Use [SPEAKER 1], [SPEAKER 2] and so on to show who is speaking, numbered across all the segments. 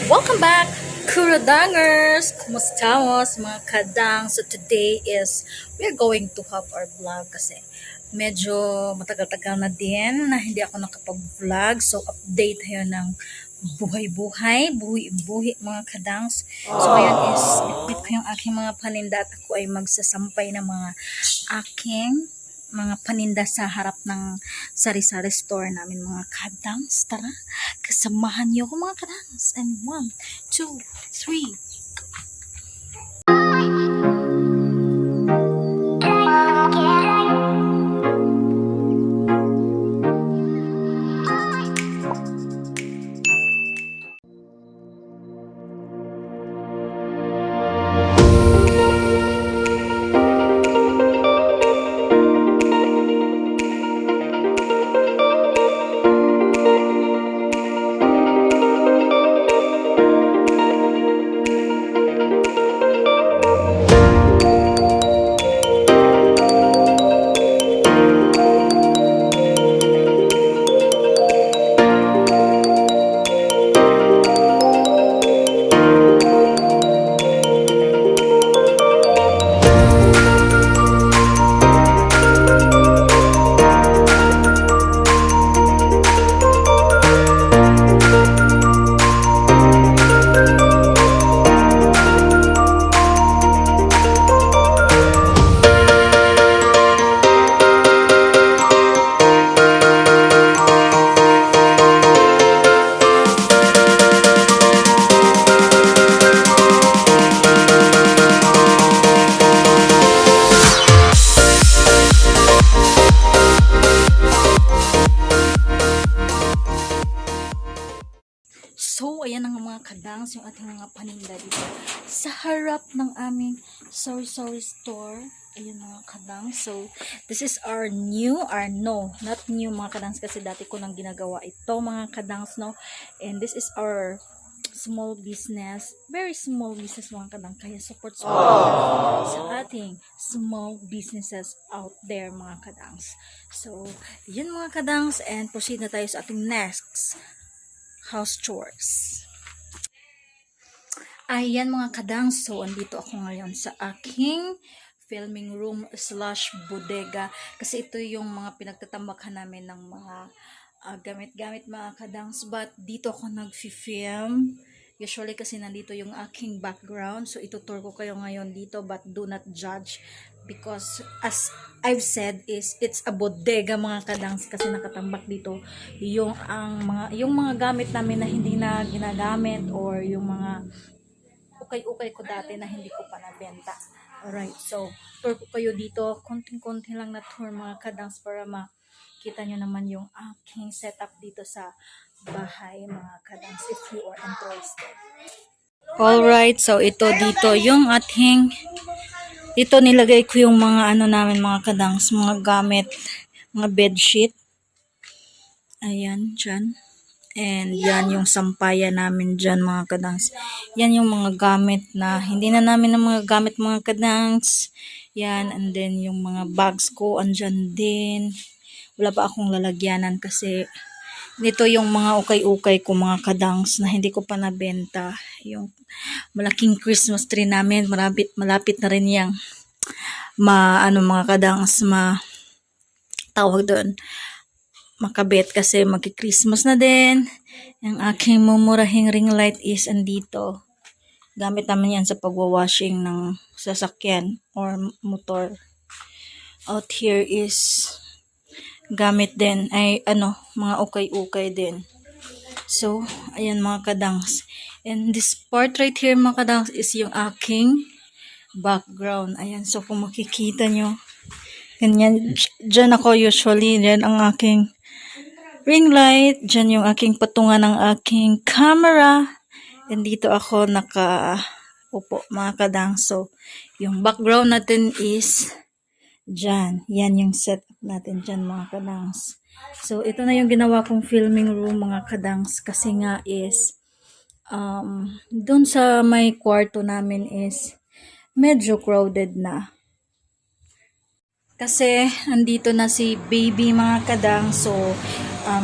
[SPEAKER 1] Welcome back, Kurodangers! Kumusta mo mga kadang? So today is, we're going to have our vlog kasi medyo matagal-tagal na din na hindi ako nakapag-vlog. So update tayo ng buhay-buhay, buhi-buhi mga kadangs. So ngayon is, bitbit ko yung aking mga paninda at ako ay magsasampay ng mga aking mga paninda sa harap ng sari-sari store namin mga kadangs. Tara, kasamahan niyo ako mga kadangs. And 1, 2, 3. So, ayan ang mga kadangs, yung ating mga paninda dito sa harap ng aming sari-sari store. Ayan mga kadangs. So, this is our new, not new mga kadangs kasi dati ko nang ginagawa ito mga kadangs, no? And this is our small business, very small business mga kadang, kaya support sa ating small businesses out there mga kadangs. So, yun mga kadangs, and proceed na tayo sa ating next house chores. Ayan mga kadang, so andito ako ngayon sa aking filming room / bodega kasi ito yung mga pinagtatambakan namin ng mga gamit-gamit mga kadangs, but dito ako nag-film usually kasi nandito yung aking background, so itutur ko kayo ngayon dito, but do not judge because as I've said is it's a bodega mga kadangs kasi nakatambak dito yung mga gamit namin na hindi na ginagamit or yung mga ukay-ukay ko dati na hindi ko pa nabenta. Alright, so tour ko kayo dito, konting-konti lang na tour mga kadangs para makita nyo naman yung aking setup dito sa bahay mga kadangs if you are interested. Alright, so ito dito yung ating, dito nilagay ko yung mga namin mga kadangs, mga gamit, mga bedsheet. Ayan, dyan. And yan yung sampayan namin dyan mga kadangs. Yan yung mga gamit na hindi na namin ng mga gamit mga kadangs. Yan, and then yung mga bags ko andyan din. Wala pa akong lalagyanan kasi nito yung mga ukay-ukay ko mga kadangs na hindi ko pa nabenta. Yung malaking Christmas tree namin, malapit na rin yang mga kadangs tawag doon, makabit kasi magki-Christmas na din. Yung aking mumurahing ring light is andito. Gamit naman yan sa pagwawashing ng sasakyan or motor. Out here is gamit din ay mga ukay-ukay din. So, ayan mga kadangs. And this part right here mga kadangs is yung aking background. Ayan, so kung makikita nyo, ganyan, dyan ako usually, dyan ang aking ring light, dyan yung aking patungan ng aking camera, and dito ako nakaupo mga kadangs. So, yung background natin is dyan. Yan yung setup natin dyan mga kadangs. So, ito na yung ginawa kong filming room mga kadangs kasi nga is doon sa may kwarto namin is medyo crowded na. Kasi andito na si baby mga kadang, so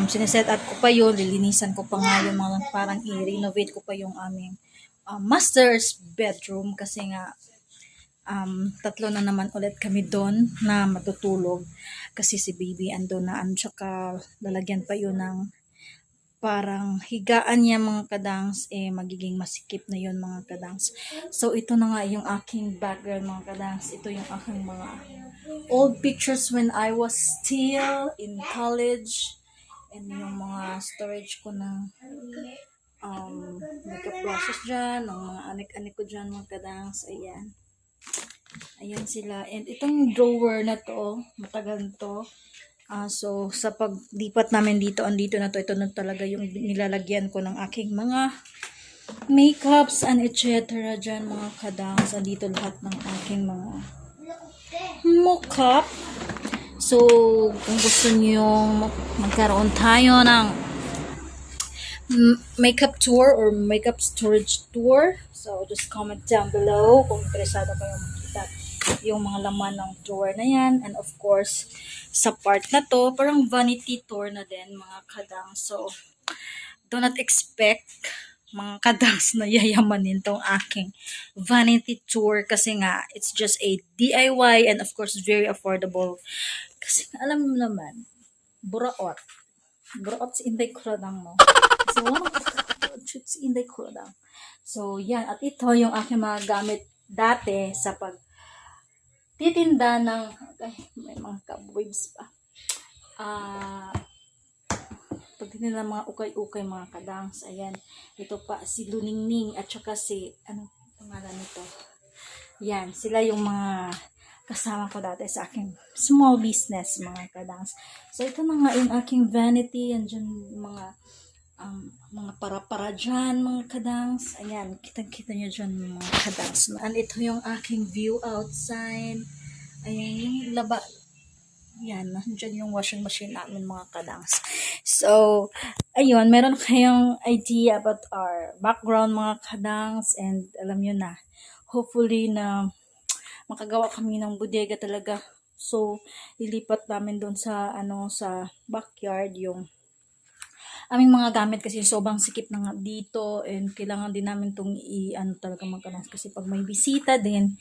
[SPEAKER 1] Sineset up ko pa yun, lilinisan ko pa nga yung mga parang i-renovate ko pa yung aming master's bedroom kasi nga tatlo na naman ulit kami doon na matutulog kasi si baby ando na tsaka lalagyan pa yun ng parang higaan niya mga kadangs, magiging masikip na yun mga kadangs. So ito na nga yung aking background mga kadangs, ito yung aking mga old pictures when I was still in college, and yung mga storage ko ng makeup brushes dyan, ng mga anik-anik ko dyan mga kadangs, ayan sila. And itong drawer na to, matagal to. So, sa paglipat namin dito, andito na to, ito na talaga yung nilalagyan ko ng aking mga makeups and etc. dyan mga kadangs. Andito lahat ng aking mga makeup. So, kung gusto niyo magkaroon tayo ng makeup tour or makeup storage tour, so just comment down below kung interesado kayong makita yung mga laman ng drawer na yan. And of course, sa part na to, parang vanity tour na din mga kadang. So, do not expect mga kadangs na yayamanin tong aking vanity tour kasi nga, it's just a DIY and of course, very affordable. Kasi alam mo naman, buraot si Inday Kuradang mo. So, si Inday Kuradang. So, yan. At ito yung aking mga gamit dati sa titinda ng, may mga cobwebs pa. Pagtitinda ng mga ukay-ukay mga kadangs. Ayan. Ito pa, si Luningning at saka si, pangalan nito? Yan. Sila yung mga kasama ko dati sa aking small business mga kadangs. So, ito na nga yung aking vanity. Yan dyan mga para-para dyan mga kadangs. Ayan, kitang-kita nyo dyan mga kadangs. And ito yung aking view outside. Ayan, yung laba. Yan, dyan yung washing machine namin mga kadangs. So, ayun, meron kayong idea about our background mga kadangs. And alam nyo na, hopefully na makagawa kami ng bodega talaga. So, ilipat namin doon sa sa backyard yung aming mga gamit kasi sobrang sikip na nga dito, and kailangan din namin itong talaga magkanas kasi pag may bisita din,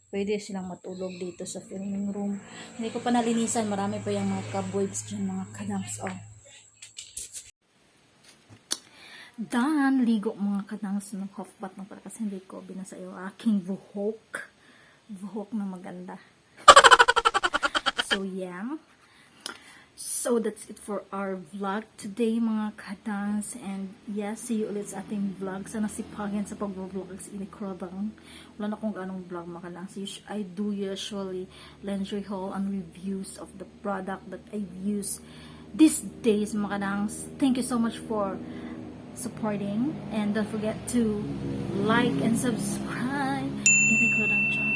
[SPEAKER 1] pwede silang matulog dito sa filming room. Hindi ko pa nalinisan, marami pa yung mga cobwebs dyan mga kanams. Dan, ligo mga kanams ng half bath na para kasi hindi ko binasa yung aking buhok na maganda. So yeah, so that's it for our vlog today mga kadangs, and yes, see you ulit sa ating vlog. Sana sipagin sa pag-vlog sa Inikrodang. Wala na kung anong vlog mga kadangs. I do usually lingerie haul and reviews of the product that I've used these days mga kadangs. Thank you so much for supporting, and don't forget to like and subscribe. Inikrodang channel.